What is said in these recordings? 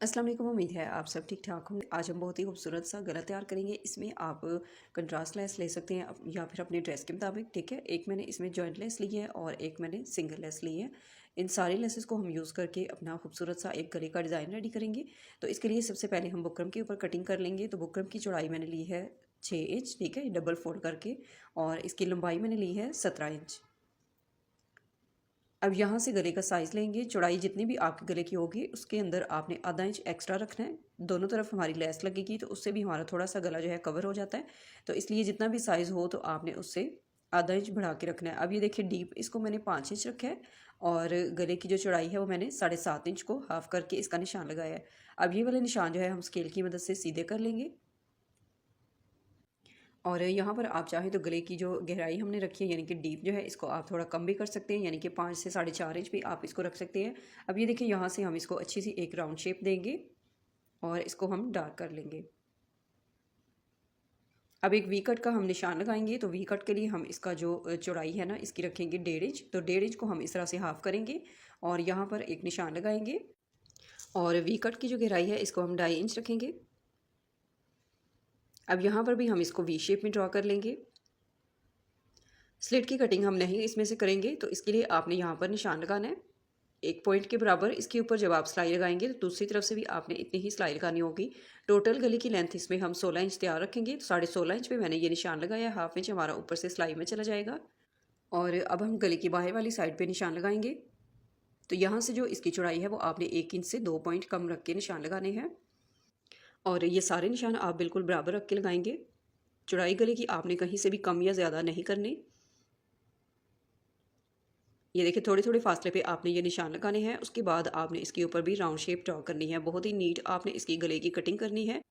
अस्सलाम वालेकुम। उम्मीद है आप सब ठीक ठाक होंगे। आज हम बहुत ही खूबसूरत सा गला तैयार करेंगे। इसमें आप कंट्रास्ट लेस ले सकते हैं या फिर अपने ड्रेस के मुताबिक, ठीक है। एक मैंने इसमें जॉइंट लेस ली है और एक मैंने सिंगल लेस ली है। इन सारी लेसेस को हम यूज़ करके अपना खूबसूरत सा एक गले का डिज़ाइन रेडी करेंगे। तो इसके लिए सबसे पहले हम बुकरम के ऊपर कटिंग कर लेंगे। तो बुकरम की चौड़ाई मैंने ली है 6 इंच, ठीक है, डबल फोल्ड करके, और इसकी लंबाई मैंने ली है 17 इंच। अब यहाँ से गले का साइज़ लेंगे। चौड़ाई जितनी भी आपके गले की होगी उसके अंदर आपने आधा इंच एक्स्ट्रा रखना है। दोनों तरफ हमारी लेस लगेगी तो उससे भी हमारा थोड़ा सा गला जो है कवर हो जाता है। तो इसलिए जितना भी साइज़ हो तो आपने उससे आधा इंच बढ़ा के रखना है। अब ये देखिए डीप इसको मैंने 5 इंच रखा है और गले की जो चौड़ाई है वो मैंने 7.5 इंच को हाफ करके इसका निशान लगाया है। अब ये वाले निशान जो है हम स्केल की मदद से सीधे कर लेंगे। और यहाँ पर आप चाहें तो गले की जो गहराई हमने रखी है यानी कि डीप जो है इसको आप थोड़ा कम भी कर सकते हैं, यानी कि 5 से 4.5 इंच भी आप इसको रख सकते हैं। अब ये देखिए यहाँ से हम इसको अच्छी सी एक राउंड शेप देंगे और इसको हम डार्क कर लेंगे। अब एक वी कट का हम निशान लगाएंगे। तो वी कट के लिए हम इसका जो चौड़ाई है ना इसकी रखेंगे 1.5 इंच। तो 1.5 इंच को हम इस तरह से हाफ करेंगे और यहाँ पर एक निशान लगाएंगे और वी कट की जो गहराई है इसको हम 2.5 इंच रखेंगे। अब यहाँ पर भी हम इसको वी शेप में ड्रॉ कर लेंगे। स्लिट की कटिंग हम नहीं इसमें से करेंगे, तो इसके लिए आपने यहाँ पर निशान लगाना है 1 पॉइंट के बराबर। इसके ऊपर जब आप सिलाई लगाएंगे तो दूसरी तरफ से भी आपने इतनी ही सिलाई लगानी होगी। टोटल गले की लेंथ इसमें हम 16 इंच तैयार रखेंगे। तो 16.5 इंच पे मैंने ये निशान लगाया, हाफ इंच हमारा ऊपर से सिलाई में चला जाएगा। और अब हम गले की बाहर वाली साइड पर निशान लगाएंगे। तो यहाँ से जो इसकी चौड़ाई है वो आपने 1 इंच से 2 पॉइंट कम रख के निशान लगाने हैं और ये सारे निशान आप बिल्कुल बराबर रख के लगाएंगे। चौड़ाई गले की आपने कहीं से भी कम या ज़्यादा नहीं करनी। ये देखिए थोड़े थोड़े फासले पे आपने ये निशान लगाने हैं। उसके बाद आपने इसके ऊपर भी राउंड शेप ड्रॉ करनी है। बहुत ही नीट आपने इसकी गले की कटिंग करनी है।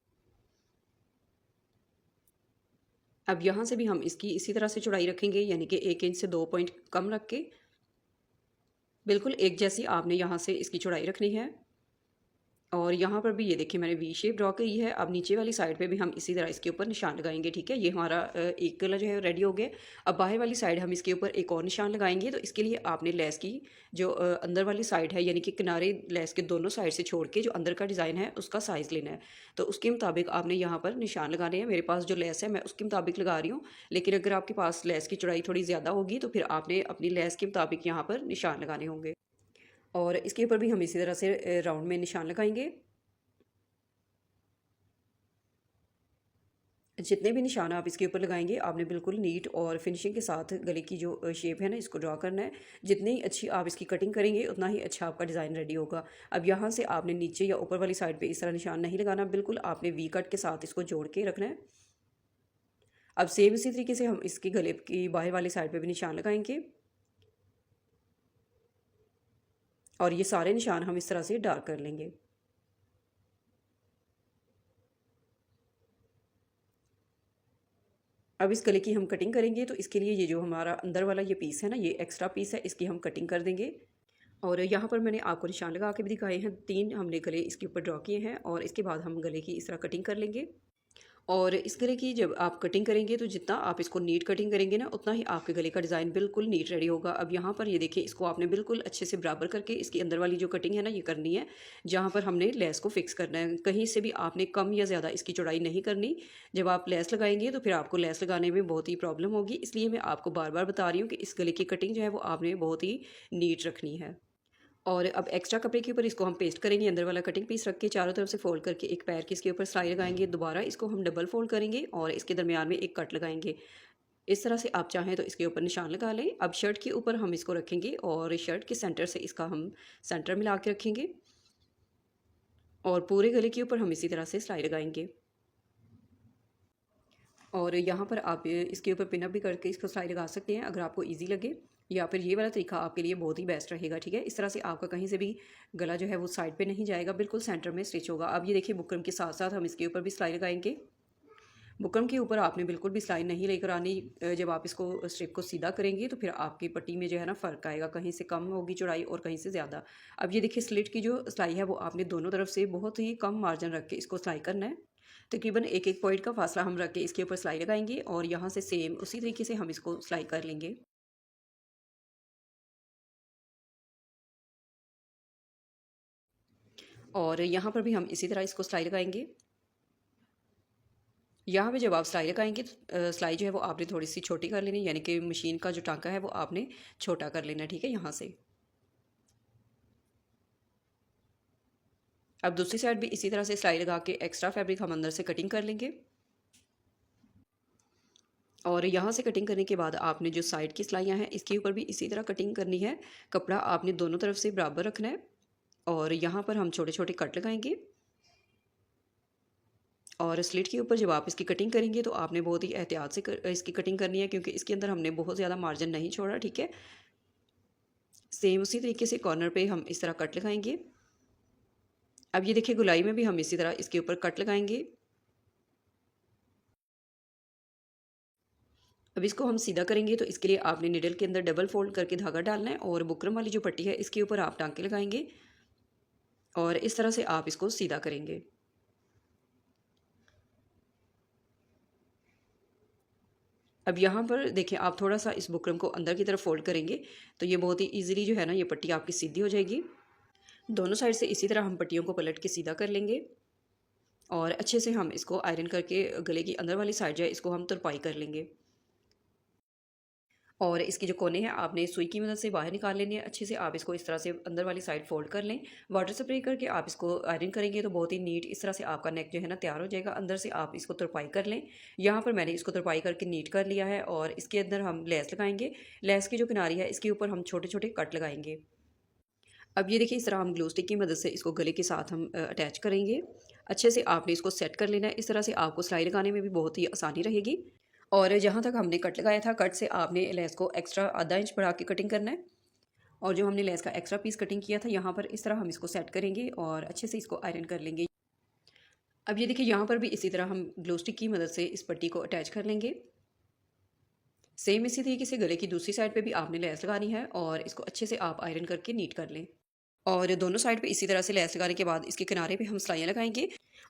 अब यहाँ से भी हम इसकी इसी तरह से चौड़ाई रखेंगे, यानी कि 1 इंच से 2 पॉइंट कम रख के बिल्कुल एक जैसी आपने यहाँ से इसकी चौड़ाई रखनी है। और यहाँ पर भी ये देखिए मैंने वी शेप ड्रॉ की है। अब नीचे वाली साइड पे भी हम इसी तरह इसके ऊपर निशान लगाएंगे, ठीक है। ये हमारा एक गला जो है रेडी हो गया। अब बाहर वाली साइड हम इसके ऊपर एक और निशान लगाएंगे। तो इसके लिए आपने लेस की जो अंदर वाली साइड है, यानी कि किनारे लेस के दोनों साइड से छोड़ के जो अंदर का डिज़ाइन है उसका साइज़ लेना है। तो उसके मुताबिक आपने यहाँ पर निशान लगाने हैं। मेरे पास जो लेस है मैं उसके मुताबिक लगा रही हूँ, लेकिन अगर आपके पास लेस की चौड़ाई थोड़ी ज़्यादा होगी तो फिर आपने अपनी लेस के मुताबिक यहाँ पर निशान लगाने होंगे। और इसके ऊपर भी हम इसी तरह से राउंड में निशान लगाएंगे। जितने भी निशान आप इसके ऊपर लगाएंगे आपने बिल्कुल नीट और फिनिशिंग के साथ गले की जो शेप है ना इसको ड्रॉ करना है। जितनी अच्छी आप इसकी कटिंग करेंगे उतना ही अच्छा आपका डिज़ाइन रेडी होगा। अब यहाँ से आपने नीचे या ऊपर वाली साइड पे इस तरह निशान नहीं लगाना, बिल्कुल आपने वी कट के साथ इसको जोड़ के रखना है। अब सेम इसी तरीके से हम इसकी गले की बाहर वाली साइड पर भी निशान लगाएंगे और ये सारे निशान हम इस तरह से डार्क कर लेंगे। अब इस गले की हम कटिंग करेंगे। तो इसके लिए ये जो हमारा अंदर वाला ये पीस है ना, ये एक्स्ट्रा पीस है, इसकी हम कटिंग कर देंगे। और यहाँ पर मैंने आपको निशान लगा के भी दिखाए हैं। 3 हमने गले इसके ऊपर ड्रॉ किए हैं और इसके बाद हम गले की इस तरह कटिंग कर लेंगे। और इस गले की जब आप कटिंग करेंगे तो जितना आप इसको नीट कटिंग करेंगे ना उतना ही आपके गले का डिज़ाइन बिल्कुल नीट रेडी होगा। अब यहाँ पर ये देखिए इसको आपने बिल्कुल अच्छे से बराबर करके इसकी अंदर वाली जो कटिंग है ना ये करनी है, जहाँ पर हमने लेस को फिक्स करना है। कहीं से भी आपने कम या ज़्यादा इसकी चौड़ाई नहीं करनी। जब आप लेस लगाएंगे तो फिर आपको लेस लगाने में बहुत ही प्रॉब्लम होगी, इसलिए मैं आपको बार बार बता रही हूँ कि इस गले की कटिंग जो है वो आपने बहुत ही नीट रखनी है। और अब एक्स्ट्रा कपड़े के ऊपर इसको हम पेस्ट करेंगे। अंदर वाला कटिंग पीस रख के चारों तरफ से फोल्ड करके एक पैर की इसके ऊपर सिलाई लगाएंगे। दोबारा इसको हम डबल फोल्ड करेंगे और इसके दरमियान में एक कट लगाएंगे। इस तरह से आप चाहें तो इसके ऊपर निशान लगा लें। अब शर्ट के ऊपर हम इसको रखेंगे और शर्ट के सेंटर से इसका हम सेंटर मिला के रखेंगे और पूरे गले के ऊपर हम इसी तरह से सिलाई लगाएंगे। और यहाँ पर आप इसके ऊपर पिनअप भी करके इसको सिलाई लगा सकते हैं अगर आपको ईजी लगे, या फिर ये वाला तरीका आपके लिए बहुत ही बेस्ट रहेगा, ठीक है। इस तरह से आपका कहीं से भी गला जो है वो साइड पे नहीं जाएगा, बिल्कुल सेंटर में स्टिच होगा। अब ये देखिए बुकरम के साथ साथ हम इसके ऊपर भी सिलाई लगाएंगे। बुकरम के ऊपर आपने बिल्कुल भी सिलाई नहीं लेकर आनी। जब आप इसको स्ट्रिप को सीधा करेंगे तो फिर आपकी पट्टी में जो है ना फ़र्क आएगा, कहीं से कम होगी चौड़ाई और कहीं से ज़्यादा। अब ये देखिए स्लिट की जो सिलाई है वो आपने दोनों तरफ से बहुत ही कम मार्जिन रख के इसको सिलाई करना है। तकरीबन एक एक पॉइंट का फासला हम रख के इसके ऊपर सिलाई लगाएंगे और यहाँ से सेम उसी तरीके से हम इसको सिलाई कर लेंगे। और यहाँ पर भी हम इसी तरह इसको सिलाई लगाएंगे। यहाँ पे जब आप सिलाई लगाएंगे तो सिलाई जो है वो आपने थोड़ी सी छोटी कर लेनी, यानी कि मशीन का जो टांका है वो आपने छोटा कर लेना, ठीक है। यहाँ से अब दूसरी साइड भी इसी तरह से सिलाई लगा के एक्स्ट्रा फैब्रिक हम अंदर से कटिंग कर लेंगे। और यहाँ से कटिंग करने के बाद आपने जो साइड की सिलाइयाँ हैं इसके ऊपर भी इसी तरह कटिंग करनी है। कपड़ा आपने दोनों तरफ से बराबर रखना है और यहाँ पर हम छोटे छोटे कट लगाएंगे। और स्लिट के ऊपर जब आप इसकी कटिंग करेंगे तो आपने बहुत ही एहतियात से इसकी कटिंग करनी है, क्योंकि इसके अंदर हमने बहुत ज़्यादा मार्जिन नहीं छोड़ा, ठीक है। सेम उसी तरीके से कॉर्नर पे हम इस तरह कट लगाएंगे। अब ये देखिए गुलाई में भी हम इसी तरह इसके ऊपर कट लगाएंगे। अब इसको हम सीधा करेंगे तो इसके लिए आपने निडल के अंदर डबल फोल्ड करके धागा डालना है और बुकरम वाली जो पट्टी है इसके ऊपर आप टांके लगाएंगे और इस तरह से आप इसको सीधा करेंगे। अब यहाँ पर देखिए आप थोड़ा सा इस बुकरम को अंदर की तरफ फोल्ड करेंगे तो ये बहुत ही इजीली जो है ना ये पट्टी आपकी सीधी हो जाएगी। दोनों साइड से इसी तरह हम पट्टियों को पलट के सीधा कर लेंगे और अच्छे से हम इसको आयरन करके गले की अंदर वाली साइड जो है इसको हम तुरपाई कर लेंगे। और इसकी जो कोने हैं आपने सुई की मदद से बाहर निकाल लेनी है। अच्छे से आप इसको इस तरह से अंदर वाली साइड फोल्ड कर लें। वाटर स्प्रे करके आप इसको आयरन करेंगे तो बहुत ही नीट इस तरह से आपका नेक जो है ना तैयार हो जाएगा। अंदर से आप इसको तुरपाई कर लें। यहाँ पर मैंने इसको तुरपाई करके नीट कर लिया है और इसके अंदर हम लेस लगाएंगे। लेस की जो किनारी है इसके ऊपर हम छोटे छोटे कट लगाएंगे। अब ये देखिए इस तरह हम ग्लू स्टिक की मदद से इसको गले के साथ हम अटैच करेंगे। अच्छे से आपने इसको सेट कर लेना है। इस तरह से आपको सिलाई लगाने में भी बहुत ही आसानी रहेगी। और जहाँ तक हमने कट लगाया था, कट से आपने लेस को एक्स्ट्रा आधा इंच बढ़ा के कटिंग करना है। और जो हमने लेस का एक्स्ट्रा पीस कटिंग किया था यहाँ पर इस तरह हम इसको सेट करेंगे और अच्छे से इसको आयरन कर लेंगे। अब ये देखिए यहाँ पर भी इसी तरह हम ग्लू स्टिक की मदद से इस पट्टी को अटैच कर लेंगे। सेम इसी तरीके से गले की दूसरी साइड पे भी आपने लेस लगानी है और इसको अच्छे से आप आयरन करके नीट कर लें। और दोनों साइड पे इसी तरह से लेस लगाने के बाद इसके किनारे पे हम सिलाइयाँ लगाएंगे।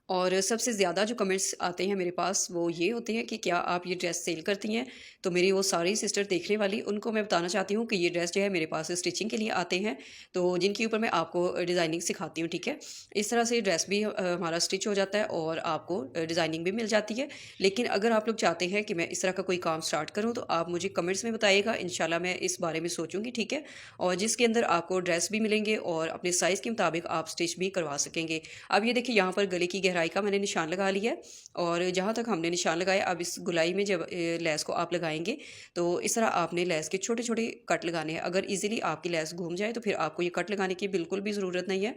और सबसे ज़्यादा जो कमेंट्स आते हैं मेरे पास वो ये होते हैं कि क्या आप ये ड्रेस सेल करती हैं। तो मेरी वो सारी सिस्टर देखने वाली उनको मैं बताना चाहती हूँ कि ये ड्रेस जो है मेरे पास स्टिचिंग के लिए आते हैं, तो जिनके ऊपर मैं आपको डिज़ाइनिंग सिखाती हूँ, ठीक है। इस तरह से ड्रेस भी हमारा स्टिच हो जाता है और आपको डिज़ाइनिंग भी मिल जाती है। लेकिन अगर आप लोग चाहते हैं कि मैं इस तरह का कोई काम स्टार्ट करूँ तो आप मुझे कमेंट्स में बताइएगा, इंशाल्लाह मैं इस बारे में सोचूंगी, ठीक है। और जिसके अंदर आपको ड्रेस भी मिलेंगे और अपने साइज़ के मुताबिक आप स्टिच भी करवा सकेंगे। अब ये देखिए यहाँ पर गले की गहराई का मैंने निशान लगा लिया है और जहाँ तक हमने निशान लगाया अब इस गुलाई में जब लेस को आप लगाएंगे तो इस तरह आपने लेस के छोटे छोटे कट लगाने हैं। अगर इजीली आपकी लेस घूम जाए तो फिर आपको ये कट लगाने की बिल्कुल भी ज़रूरत नहीं है,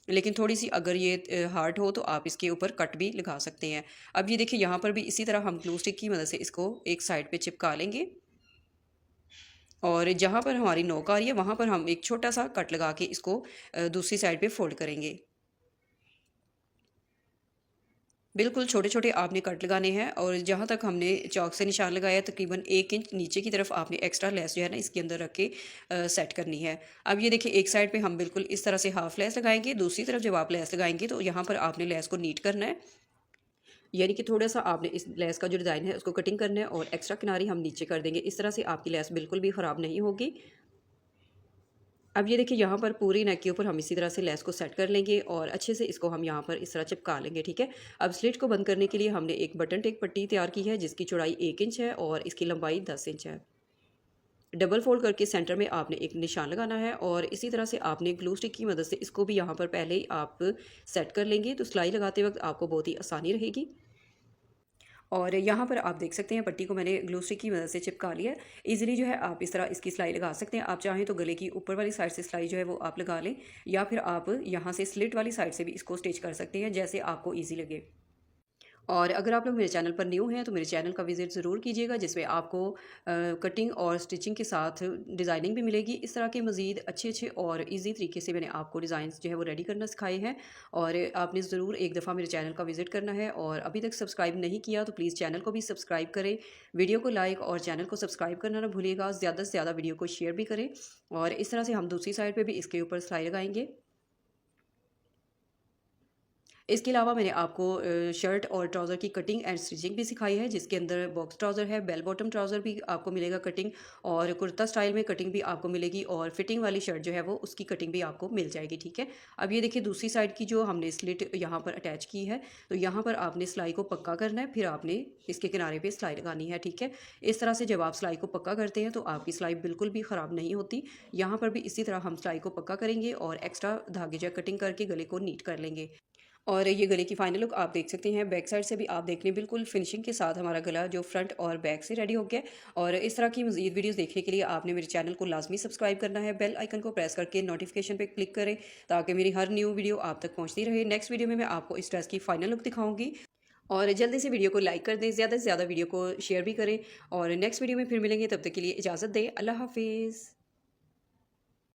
लेकिन थोड़ी सी अगर ये हार्ड हो तो आप इसके ऊपर कट भी लगा सकते हैं। अब ये देखिए यहाँ पर भी इसी तरह हम ग्लू स्टिक की मदद से इसको एक साइड पे चिपका लेंगे और जहाँ पर हमारी नोक आ रही है वहाँ पर हम एक छोटा सा कट लगा के इसको दूसरी साइड पे फोल्ड करेंगे। बिल्कुल छोटे छोटे आपने कट लगाने हैं और जहाँ तक हमने चौक से निशान लगाया तकरीबन 1 इंच नीचे की तरफ आपने एक्स्ट्रा लेस जो है ना इसके अंदर रख के सेट करनी है। अब ये देखिए एक साइड पे हम बिल्कुल इस तरह से हाफ लेस लगाएंगे, दूसरी तरफ जब आप लेस लगाएंगे तो यहाँ पर आपने लेस को नीट करना है, यानी कि थोड़ा सा आपने इस लेस का जो डिज़ाइन है उसको कटिंग करना है और एक्स्ट्रा किनारी हम नीचे कर देंगे। इस तरह से आपकी लेस बिल्कुल भी ख़राब नहीं होगी। अब ये देखिए यहाँ पर पूरी नेक के ऊपर हम इसी तरह से लेस को सेट कर लेंगे और अच्छे से इसको हम यहाँ पर इस तरह चिपका लेंगे, ठीक है। अब स्लिट को बंद करने के लिए हमने एक बटन टेक पट्टी तैयार की है जिसकी चौड़ाई 1 इंच है और इसकी लंबाई 10 इंच है। डबल फोल्ड करके सेंटर में आपने एक निशान लगाना है और इसी तरह से आपने ग्लू स्टिक की मदद से इसको भी यहाँ पर पहले ही आप सेट कर लेंगे तो सिलाई लगाते वक्त आपको बहुत ही आसानी रहेगी। और यहाँ पर आप देख सकते हैं पट्टी को मैंने ग्लू स्टिक की मदद से चिपका लिया है। ईजिली जो है आप इस तरह इसकी सिलाई लगा सकते हैं। आप चाहें तो गले की ऊपर वाली साइड से सिलाई जो है वो आप लगा लें या फिर आप यहाँ से स्लिट वाली साइड से भी इसको स्टिच कर सकते हैं, जैसे आपको ईजी लगे। और अगर आप लोग मेरे चैनल पर न्यू हैं तो मेरे चैनल का विज़िट ज़रूर कीजिएगा, जिसमें आपको कटिंग और स्टिचिंग के साथ डिज़ाइनिंग भी मिलेगी। इस तरह के मज़ीद अच्छे अच्छे और इजी तरीके से मैंने आपको डिज़ाइंस जो है वो रेडी करना सिखाए हैं और आपने ज़रूर एक दफ़ा मेरे चैनल का विज़िट करना है। और अभी तक सब्सक्राइब नहीं किया तो प्लीज़ चैनल को भी सब्सक्राइब करें, वीडियो को लाइक और चैनल को सब्सक्राइब करना ना भूलिएगा। ज़्यादा से ज़्यादा वीडियो को शेयर भी करें और इस तरह से हम दूसरी साइड पर भी इसके ऊपर सिलाई लगाएंगे। इसके अलावा मैंने आपको शर्ट और ट्राउज़र की कटिंग एंड स्टिचिंग भी सिखाई है, जिसके अंदर बॉक्स ट्राउज़र है, बेल बॉटम ट्राउज़र भी आपको मिलेगा कटिंग, और कुर्ता स्टाइल में कटिंग भी आपको मिलेगी, और फिटिंग वाली शर्ट जो है वो उसकी कटिंग भी आपको मिल जाएगी। ठीक है, अब ये देखिए दूसरी साइड की जो हमने स्लिट यहाँ पर अटैच की है, तो यहाँ पर आपने सिलाई को पक्का करना है, फिर आपने इसके किनारे पे सिलाई लगानी है। ठीक है, इस तरह से जब आप सिलाई को पक्का करते हैं तो आपकी सिलाई बिल्कुल भी ख़राब नहीं होती। यहाँ पर भी इसी तरह हम सिलाई को पक्का करेंगे और एक्स्ट्रा धागे जो कटिंग करके गले को नीट कर लेंगे। और ये गले की फाइनल लुक आप देख सकते हैं, बैक साइड से भी आप देख लें, बिल्कुल फिनिशिंग के साथ हमारा गला जो फ्रंट और बैक से रेडी हो गया। और इस तरह की मज़ीद वीडियोस देखने के लिए आपने मेरे चैनल को लाजमी सब्सक्राइब करना है, बेल आइकन को प्रेस करके नोटिफिकेशन पे क्लिक करें ताकि मेरी हर न्यू वीडियो आप तक पहुंचती रहे। नेक्स्ट वीडियो में मैं आपको इस ड्रेस की फाइनल लुक दिखाऊंगी, और जल्दी से वीडियो को लाइक कर दें, ज़्यादा से ज़्यादा वीडियो को शेयर भी करें, और नेक्स्ट वीडियो में फिर मिलेंगे, तब तक के लिए इजाज़त दें, अल्लाह हाफिज़।